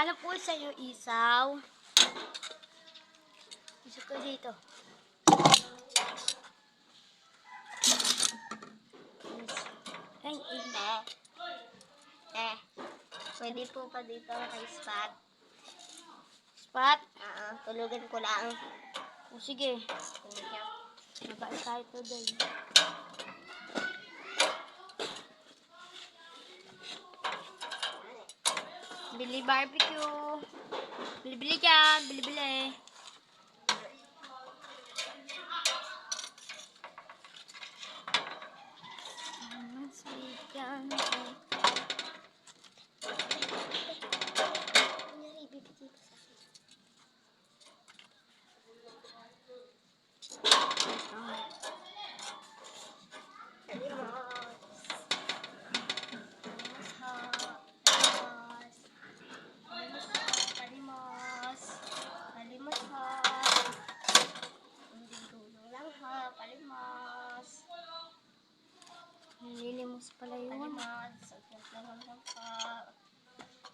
Ano po sa'yo, isaw? Isa ko dito. Ay, Pwede po pa dito kay spot. spot. Tulugan ko lang. O sige, Thank you. mabait tayo today. Bili barbecue. Bili-bili dyan, bili-bili. Nililimos pala yun.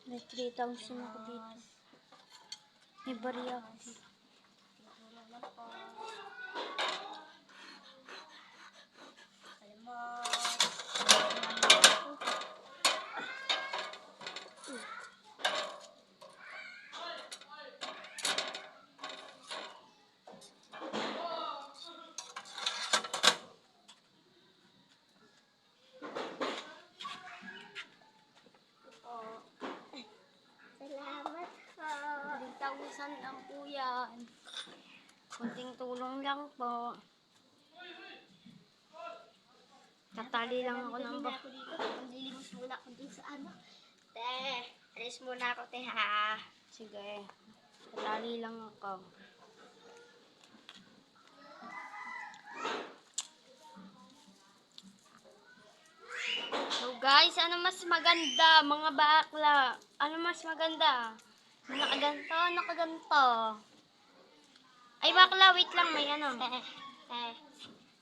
May 3,000 ako dito. May bariya ako dito. Salamat po. 3,000 lang po yan. Kunting tulong lang po. Tatali lang ako ng bak. Maglilimos muna ako dun sa ano. Te, alis muna ako, te, ha. Sige. Tatali lang ako. So guys, ano mas maganda? Mga bakla. Ano mas maganda? Nakaganto, nakaganto. Ay bakla, wait lang, may ano.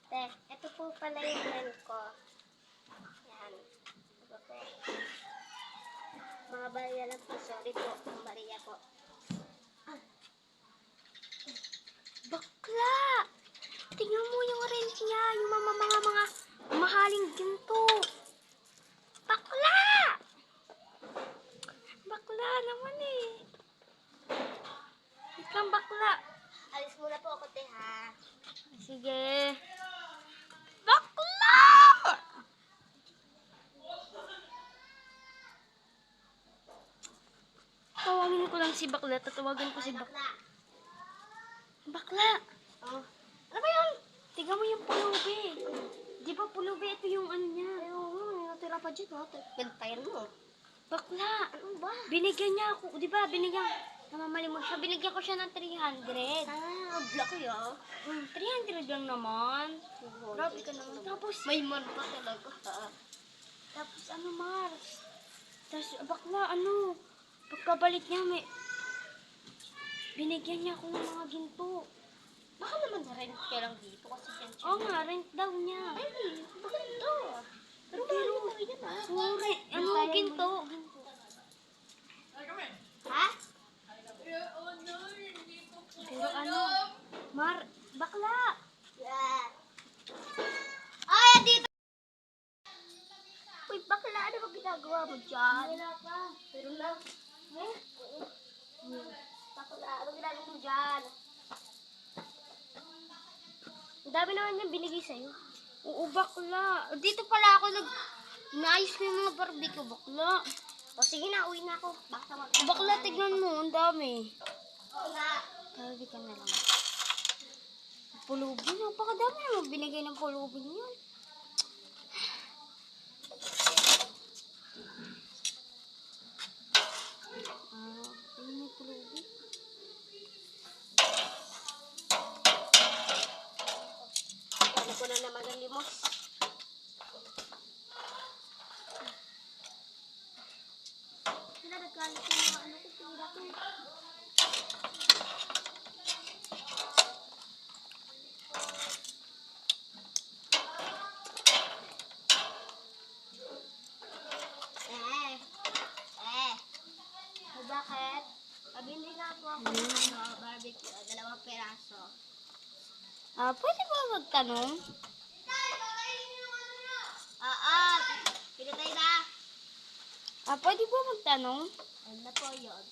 Te, ito po pala yung plan ko. Yan. Ito po. Mga bariya lang po. Sorry po. Mga bariya po. Bakla! Tingnan mo yung rent niya, yung mga mahaling ginto. Bakla! Bakla naman eh. Wait lang, bakla. Alis muna po ako, te, ha. Sige. Bakla! Tawagin ko lang si bakla. Tatawagan ko si bakla. Bakla! Oh. Ano ba yun? Tingnan mo yung pulubi. Di ba pulubi? Ito yung ano niya. Ayun, natira pa dyan, ha. Gantayan mo. Bakla! Ano ba? Binigyan niya ako. Di ba? Namamali mo siya. Binigyan ko siya ng 300. Block ko yun. 300 lang naman. Grabe ka naman. Tapos, May man pa talaga, ha. tapos ano, Mars? Tapos, bakla, ano? Pagkabalik niya, binigyan niya ako ng mga ginto. Baka naman na-rent ka lang dito kasi dyan siya. Oo nga, rent daw niya. Ay, bakit ito? Pero mahal mo yun, ha. Sorry, ano, ginto? Ha? Pero ano, bakla! Yeah. Ay, dito! Uy, bakla, ano ba ginagawa mo dyan? Wala pa. Pero lang. Bakla, ano ginagawa mo dyan? Ang dami naman niya binigay sa'yo. Oo, bakla. Dito pala ako naayos ko yung mga barbecue, bakla. O sige na, uwi na ako. Bakla, tignan mo, ang dami. Oo nga. Sabi ka na lang. Pulubin, napakadami naman binigay ng pulubin yun. Ano may pulubin? Ano ko na naman ang limos? Sila nagkalit yung mga ano ko, tira ko. Bakit? barbecue, 2 peraso. Pwede ba magtanong? Pinatay na. Pwede ba magtanong? Ano na po yun?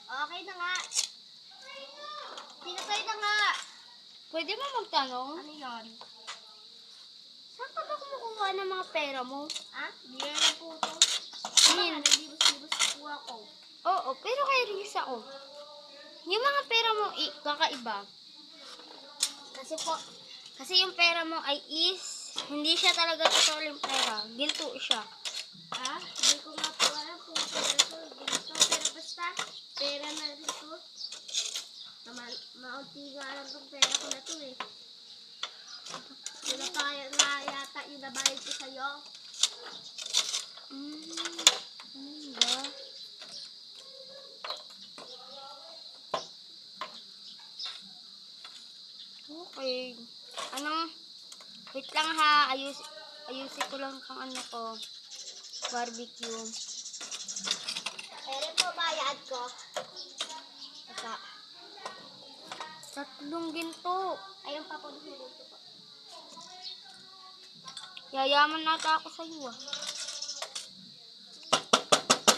Okay na nga. Pinatay na nga. Pwede ba magtanong? Ano yun? Saan ka ba kumukuha ng mga pera mo? Bigyan na po ito. Ayan. Naglibos-libos po ako. Oo, pero kay Riz ako. Yung mga pera mo, kakaiba. Kasi yung pera mo ay hindi siya talaga totoo yung pera. Ginto siya. Hindi ko nga po alam kung pera to, ginto. Pero basta, pera na rin to. Maunti nga lang tong pera ko na to eh. Yun na tayo na yata yung nabayad ko sa'yo. Ba? Okay. Wait lang ha. Ayusin ko lang pang barbecue. Pero po bayad ko. Asa? 3 ginto. Ayun pa po nahulog ko po. Yayaman nata ako sa iyo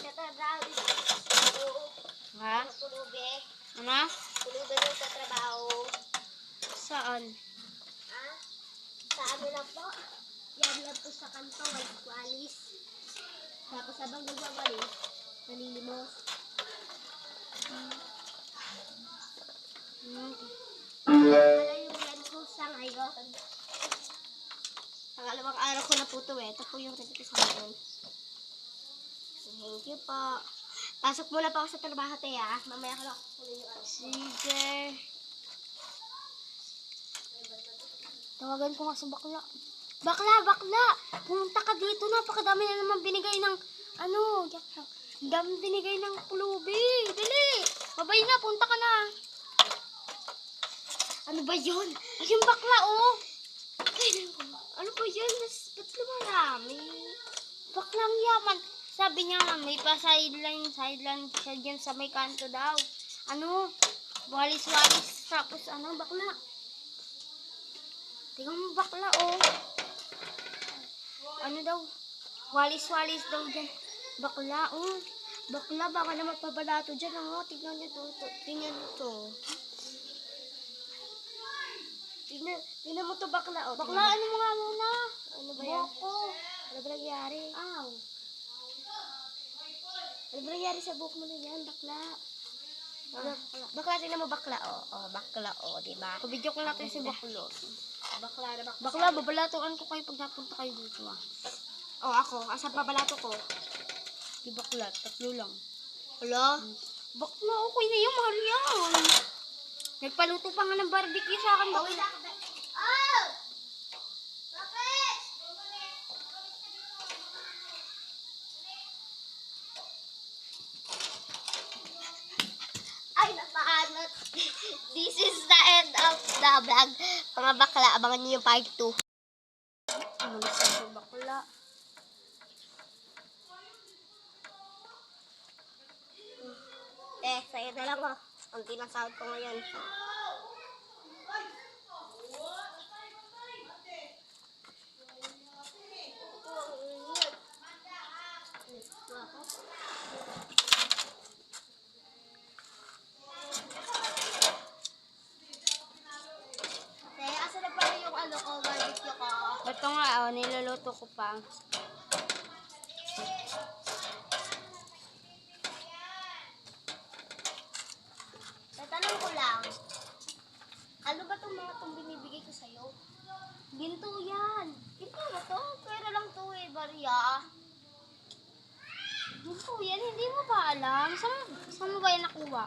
Tatrabaho dito. Oo. Ha? Tulubi. Ano? Tulubi doon sa trabaho. Saan? Sa ano lang po? Yan lang po sa kanto, walis. Tapos habang nagwawalis, nalilimos. Wala yung yan ko sa ngayon. Pangalawang araw ko na po ito eh. Ito po yung rent ko sa ngayon. Thank you po. Pasok muna pa ako sa trabaho, te ah. Mamaya ko lang kukunin yung araw. Sige. Tawagan ko nga sa bakla. Bakla! Pumunta ka dito. Napakadami na naman binigay ng dami binigay ng pulubi. Dali! Babay na, punta ka na. Ano ba yun? Ayun bakla, oh. Ano ba yun? Ba't lumarami? Baklang yaman. Sabi niya nga, may pa-sideline siya dyan sa may kanto daw. Walis-walis. Tapos bakla. Tingnan mo bakla, oh. Daw? Walis-walis daw dyan. Bakla, oh. Bakla, baka naman pabalato dyan, oh. Tingnan niyo to. Tingnan niyo to. Tingnan mo to bakla, oh. Bakla, ano mo nga muna? Ano ba yan? Boko. Ano ba nangyari? Aw. Ano ba nangyari sa buhok mo na yan, bakla? Bakla, tingnan mo bakla, oh. Bakla, oh, diba? Kabidyo ko natin si Baklo. Bakla na bakla. Bakla, babalatuan ko kayo pag napunta kayo dito, ah. Oh, ako. Asan pa balato ko? Di bakla, 3 lang. Hello? Bakla, okay na yung mahal yan. Nagpaluto pa nga ng barbecue sa akin, bakla. Oh! Bakit? Ay, napaanot. This is the end of the vlog. Mga bakla, abangan niyo yung part 2. Umalis na si bakla. Sa'yo na lang, oh. Unti lang sahod ko ngayon. Asa na pala yung barbecue ko? Ito nga, oh, niluluto ko pa. Tatanong ko lang, ano ba itong mga itong binibigay ko sa'yo? Ginto yan. Ito ba to? Pera lang to eh, Barya. Ginto yan, hindi mo ba alam? Saan mo ba yan nakuha?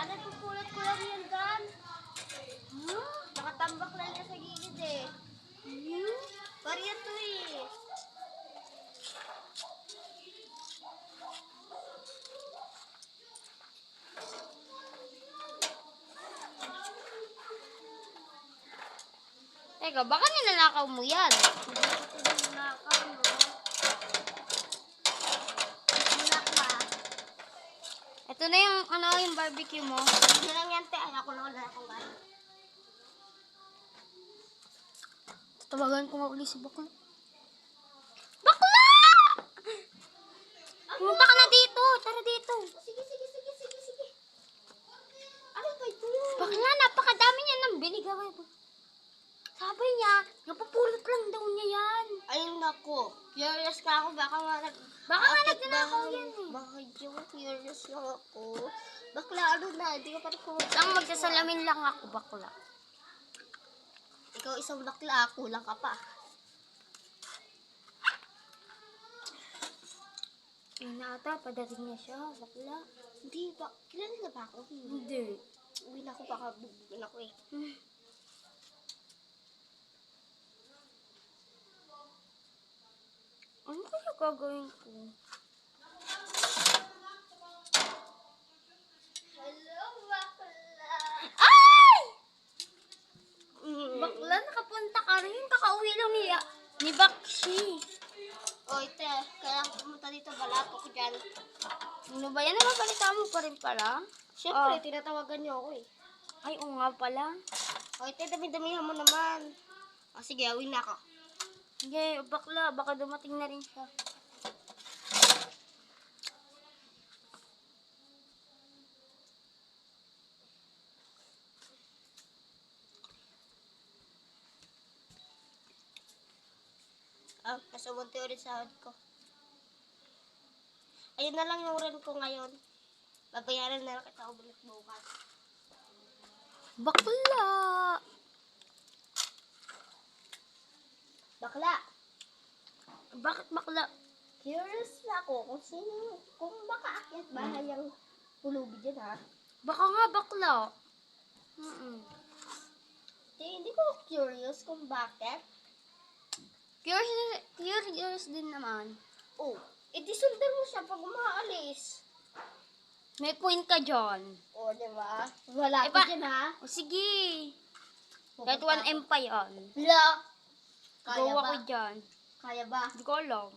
Nagpupulat ko lang yan, Dan. Nakatambak lang niya sa gilid eh. Barya to eh. Teka, baka ninanakaw mo yan. Hindi ko ito ninakaw, no? Ninak ba? Ito Ito na yung, yung barbecue mo. Hindi na lang yan, te. Ayaw ko na wala akong gano'n. Tawagan ko nga uli si Bakla. Bakla! Pumunta ka na dito. Tara dito. Sige, sige, sige, sige, sige. Ano ba ito? Bakla, napakadami niya ng binigay. Sabi niya, napupulot lang daw niya yan. Ayun nako. Curious ka ako. Baka nga Baka nga Bakit nagnanakaw ba- yan eh. Bakit yung curious lang ako? Bakla, ano na? Hindi ka pa rin Lang magsasalamin lang ako, Bakla. Ikaw isang bakla, kulang ka pa. Ayun na ata, padating niya siya, Bakla. Hindi ba? Kilala na ba ako? Hindi. Uwi na ako, baka bubugin ako eh. Ano kaya gagawin ko? Hello, bakla! Ay! Bakla, nakapunta ka rin. Kakauwi lang ni Bakshi. Oy, te, kaya ako pumunta dito, balato ko dyan. Ano ba yan? Nababalita mo pa rin pala? Siyempre, Oh. tinatawagan niyo ako eh. Ay, oo nga pala. Oy, te, dami-damihan mo naman. Sige, awin na ako. Sige, Bakla, baka dumating na rin siya. Nasa munti ulit sahod ko. Ayun na lang yung rent ko ngayon. Babayaran na lang kita ulit bukas. Bakla! Bakla! Bakit bakla? Curious na ako kung makaakyat bahay ang pulubi dyan ha. Baka nga bakla. Hindi ko curious kung bakit. Curious din naman. Oh, edi sundan mo siya pag umaalis. May point ka dyan. Oh, di ba? Wala Eh, ko ba- dyan ha. O sige. Kahit 1M pa yan. Wala. Go Kaya ba? ako dyan. Kaya ba? Hindi ko alam.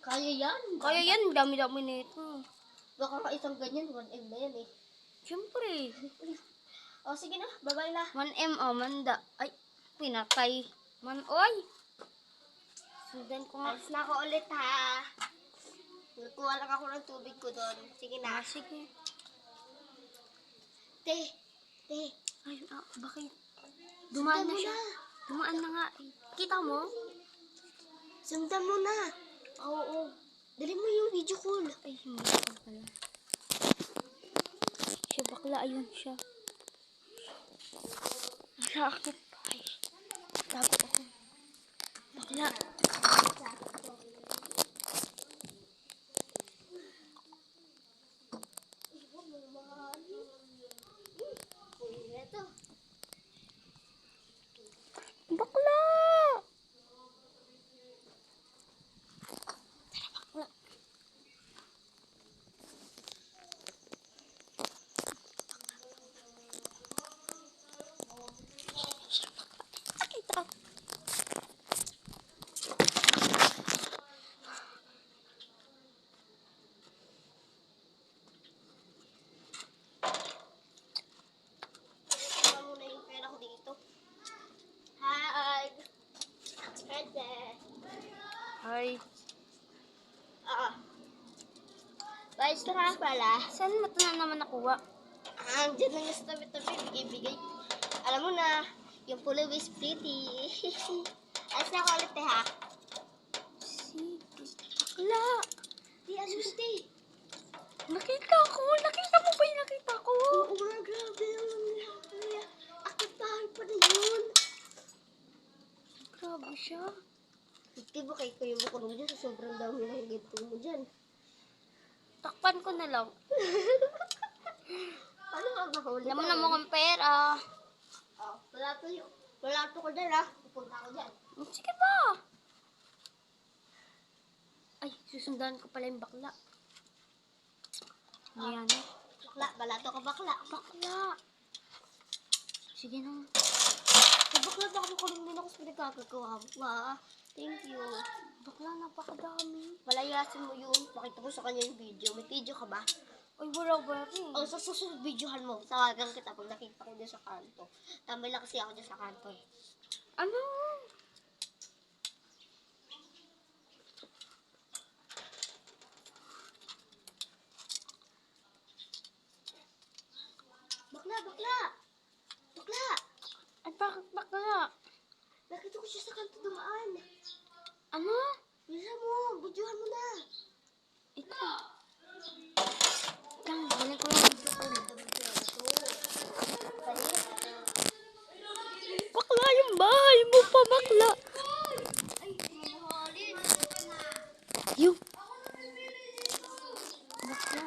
Kaya yan. Kaya yan, dami-dami nito. Baka nga isang ganyan, 1M na yan eh. Siyempre. Oh, sige na. Bye-bye na. 1M, manda. Ay, pinatay. Oy! Sundan ko nga. Alis na ako ulit ha. Nagkuha lang ako ng tubig ko doon. Sige na. Sige. Te. Ay, bakit? Dumaan na Sundan mo siya. Dumaan na nga. Eh. Kita mo? Sundan mo na. Oo. Dali mo yung video call. Ay, hindi ko pala. Siya bakla, ayun siya. Nakakit pa. Ay, tago ako. Bakla. Ito. Bakla! Bakla. Sakit ako. Tama muna yung pera ko dito. Hi. Pwede. Ay, Guys, na nga pala. saan mo ito na naman nakuha? Diyan lang yung sa tabi-tabi. Bigay-bigay. Alam mo na, yung pula is pretty. Alis na ako ulit ha. Sige. Bakla! Di, alis mo di. Nakita ko! Nakita mo ba yung nakita ko? Oo nga, grabe naman. Akit bahay pa na yun. Grabe siya. Hindi ba kayo yung bukod mo dyan sa sobrang dami ng ginto mo dyan? Takpan ko na lang. Ano nga ba huli? Alam mo na mukhang pera. Oh, wala to ko dyan ha. Pupunta ako dyan. Sige pa. Ay, susundan ko pala yung bakla. Ayan eh. Bakla, balato ka bakla. Bakla. Sige na. Bakla, baka makulong din ako sa pinagkagagawa mo. Thank you. Bakla, napakadami. Palayasin mo yun. Pakita mo sa kanya yung video. May video ka ba? Ay, wala ba rin? O, sa susunod videohan mo, tawagan kita pag nakita ko dyan sa kanto. Tambay lang kasi ako dyan sa kanto eh. Ano? Bakla, bakla! Bakla! Ay, bakit bakla? Nakita ko siya sa kanto dumaan. Ano? Bisa mo, videohan mo na. Ito. Lang, balik ko yung video ko. Bakla yung bahay mo pa, bakla. Ay, mamahalin. Yung. Bakla.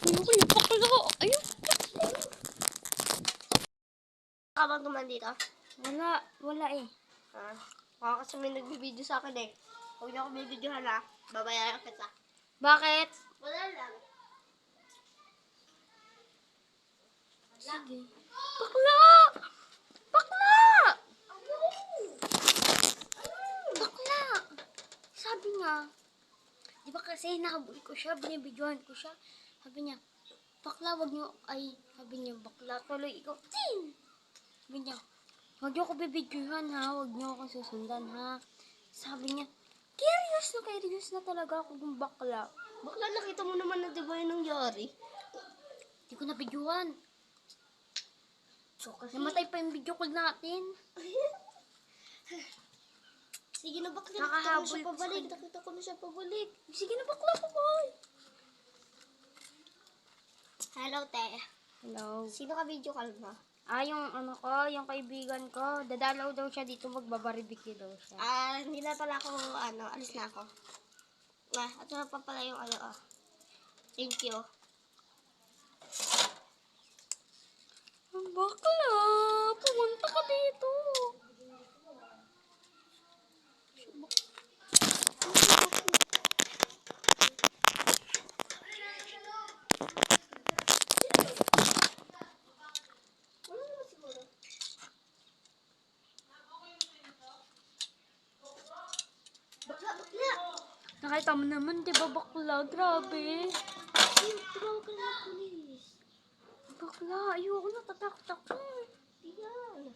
Ayun ko yung bakla. Ayun. Ka bang dumaan dito? Wala eh. Ah, baka kasi may nagbibideo sa akin eh. Huwag niyo ako may videohan ha. Babayaran kita. Bakit? Wala lang. Sige. Bakla! Bakla! Bakla! Sabi niya, di ba kasi nakabuli ko siya, binibidyohan ko siya. Sabi niya, bakla, wag niyo, ay, sabi niya, bakla, tuloy ikaw. Tin! Sabi niya, wag niyo ako bibidyohan ha, wag niyo ako susundan ha. Sabi niya, curious na talaga ako kung bakla. Bakla, nakita mo naman na di ba yung nangyari? Hindi ko nabidyohan. So, kasi... Namatay pa yung video call natin. Sige na bakla, Nakahabol nakita ko na siya pabalik. Nakita ko na siya pabalik. Sige na bakla ko, boy. Hello, te. Hello. Sino ka video call mo? Yung ano ko, yung kaibigan ko, dadalaw daw siya dito, magbabaribiki daw siya. Hindi na pala ako, alis na ako. Ito na pa pala yung Thank you. Ang bakla, pumunta ka dito. Wala naman siguro. Bakla, bakla! Nakita mo naman, di ba bakla? Grabe. Ay, tumawag ka na ng pulis. Bakla, ayoko, natatakot ako. Hindi yan.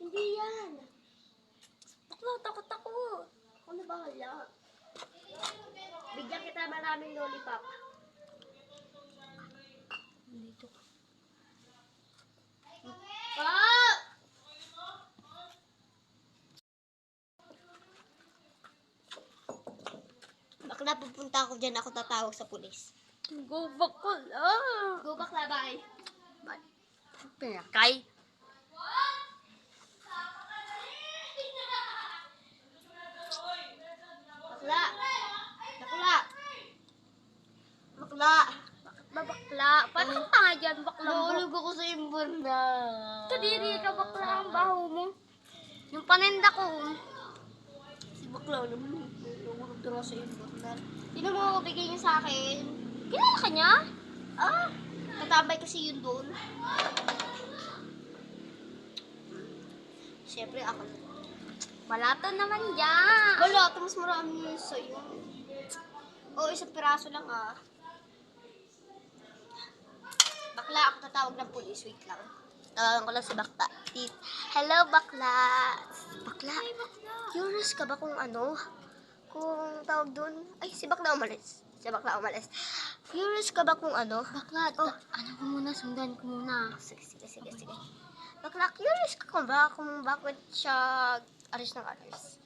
Hindi yan. Bakla, takot ako. Ako na bahala. Bigyan kita maraming lollipop. Dito. Ah! Bakla, pupunta ako dyan. Ako tatawag sa pulis. Go bakla. Go bakla, bye. Pinakay. Bakla! Bakla! Bakla! Ba bakla? Paano ka tanga dyan, bakla? Nahulog ako sa imbon na. Kadiri ka, bakla, ang baho mo. Yung paninda ko. Si bakla naman. Nahulog na sa imbon na. Sino mo bigay niya sa akin? Kilala ka niya? Tatambay kasi yun doon. Siyempre ako. Wala to naman dyan. Wala, ito mas marami yun sa'yo. Isang piraso lang Bakla, ako tatawag ng pulis. Wait lang. Tawagan ko lang si Bakla. Hello, Bakla. Bakla? Ay, Bakla. Curious ka ba kung kung tawag doon? Ay, si Bakla umalis. Curious ka ba kung Bakla, ano ko muna, sundan ko muna. Sige. Bakla, curious ka ba kung bakit siya alis ng alis?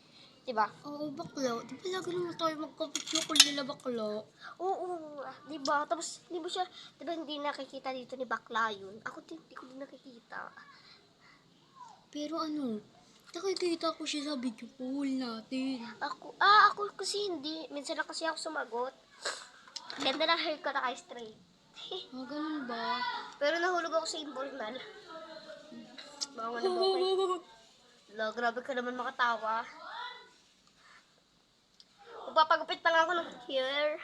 Diba? Oo, bakla. Di ba lagi naman tayo magkapityo ko nila bakla? Oo, diba? Tapos, di ba siya, diba hindi nakikita dito ni Bakla yun? Ako din, hindi ko din nakikita. Pero ano, nakikita ko siya sa video call natin. Ako kasi hindi. Minsan na kasi ako sumagot. Ganda ng haircut na straight. Ganun ba? Pero nahulog ako sa imbornal. Bawa na ba grabe ka naman makatawa. Magpapagupit pa lang ako ng hair.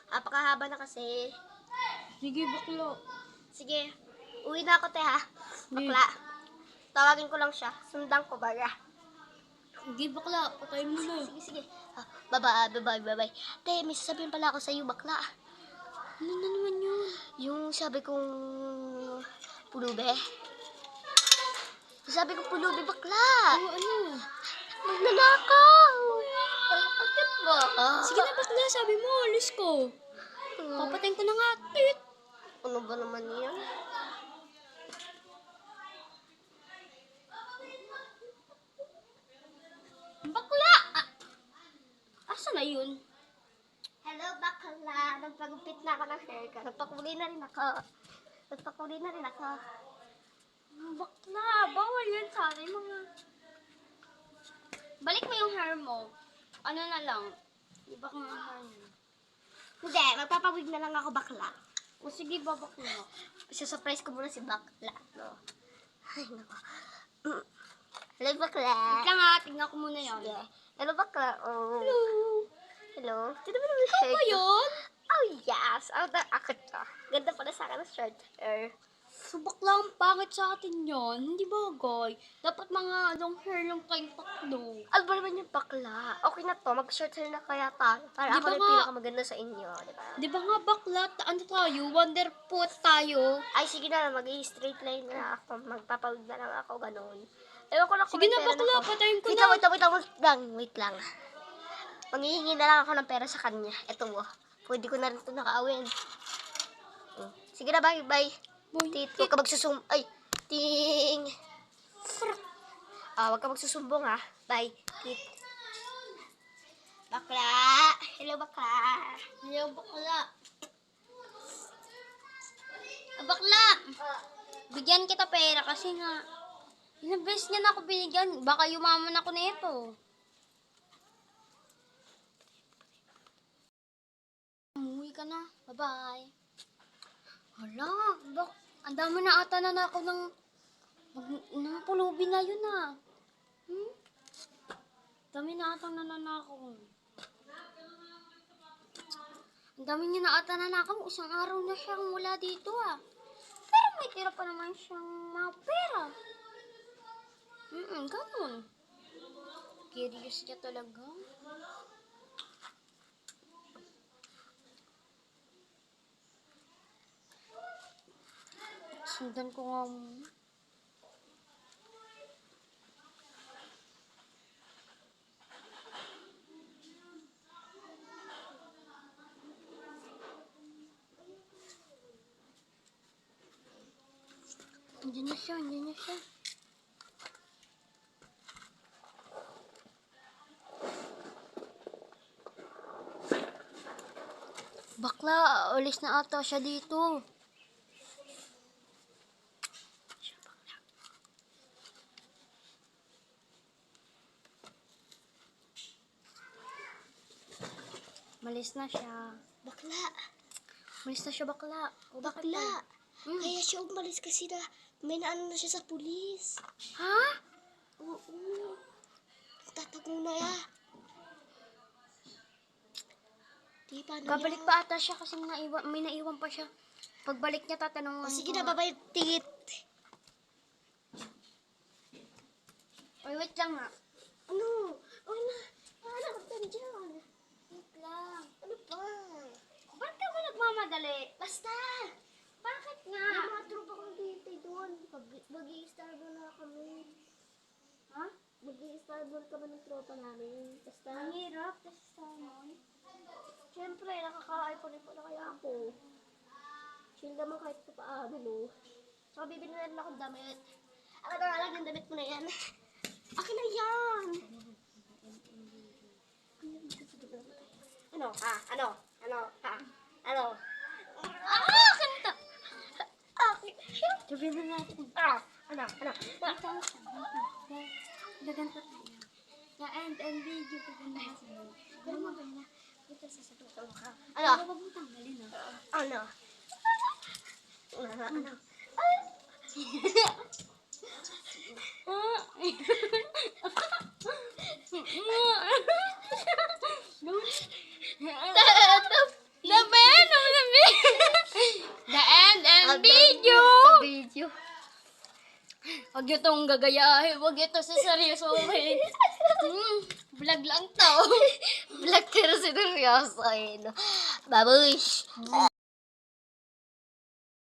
Apakahaba na kasi. Sige, bakla. Sige, uwi na ako, te, ha? Bakla. Tawagin ko lang siya. Sundan ko baga. Hindi bakla, patay mo na. Sige, sige. Bye-bye. Te, may sasabihin pala ako sa'yo, bakla. Ano na naman yun? Yung sabi kong pulube. Yung sabi kong pulube, bakla. Ano? Magnanakaw. Bakit ba? Sige na bakla, sabi mo, alis ko. Papatayin ko na nga. Tit. Ano ba naman yan? Bakla! Asa na yun? Hello, bakla. Nagpagupit na ako ng haircut. Nagpakuli na rin ako. Bakla, bawal yan sa atin mga... Balik mo yung hair mo. Ano na lang. Iba kang hair mo. Hindi, magpapawig na lang ako, bakla. O sige, babak mo. Surprise ko muna si bakla. No? Ay, nako. Hello, bakla. Wait lang ha, tignan ko muna yun. Yeah. Hello, bakla. Oh. Hello! Hello. Tignan mo naman Ikaw ba yun? Oh, yes. Ako to. Ganda pala sa akin ng short hair. So bakla, ang pangit sa atin yun. Hindi bagay. Dapat mga long hair lang kayong tatlo. Ano ba naman yung bakla? Okay na to. Mag-short hair na kaya tayo. Para Di ako ba na yung nga? pinakamaganda sa inyo. Di ba? Di ba nga bakla, ano tayo? Wonderfoot tayo. Ay, sige na. Mag-straight line na ako. Magpapawid na lang ako. Ganun. Ewan ko lang kung Sige may na pera bakla, ako. patayin ko Wait na. lang. Wait lang. Manghihingi na lang ako ng pera sa kanya. Ito mo. Pwede ko na rin ito nakaawin. Sige na, bye. Boy, Tit, huwag ka magsusum... Ay, ting. Huwag ka magsusumbong, ha. Bye, Tit. Bakla. Hello, bakla. Hello, bakla. Bakla! Bigyan kita pera kasi nga, ilang beses niya na ako binigyan. Baka yumaman ako na ito. Umuwi ka na. Bye-bye. Hala, ang dami na ata na ako ng pulubi na yun ah. Dami na ata na ako. Ang dami niya na ata na ako. Isang araw na siyang wala dito ah. Pero may tira pa naman siyang mga pera. Ganun. Curious niya talaga. Sundan ko nga muna. Andiyan na siya. Bakla, alis na ata siya dito. Malis na siya. Bakla. Malis na siya, bakla. O, bakit Bakla. ba? Kaya siya umalis kasi na may naano na siya sa pulis. Ha? Oo. Tatago na ya. Di pa na Babalik pa ata siya kasi may naiwan pa siya. Pagbalik niya, tatanungan Sige ko. na, babay, tit. Oy, wait lang nga. Ano? Ano na? Ano ka dyan? Wait lang. Ano pa? Ba't ka ba nagmamadali? Basta! Bakit nga? Yung mga tropa kong dito doon. Mag-i-starboard na kami. Ha? Mag-i-starboard kami ng tropa namin. Basta, Ang hirap kasi sa mo. syempre, nakaka-iPhone po na kaya ako. Chill naman kahit pa paano, no? Saka bibili na rin akong damit. Ako na lang yung damit mo na yan. Akin na yan! Ano? Ha? Ano? Ano? Ha? Ano? Kanta! Akin! Sabihin na natin. Ano? Wait lang siya. Gaganta tayo. Na-end video ko din na sa mo. Pero mabay na. Ito sasabihin ko ka. Ano? Ano? Huwag mo tanggalin ah. Ano? Ano? The end and video! Video. Huwag itong gagayahin. Huwag ito seryosohin. Vlog lang to. Vlog pero seryoso eh, no? Babush!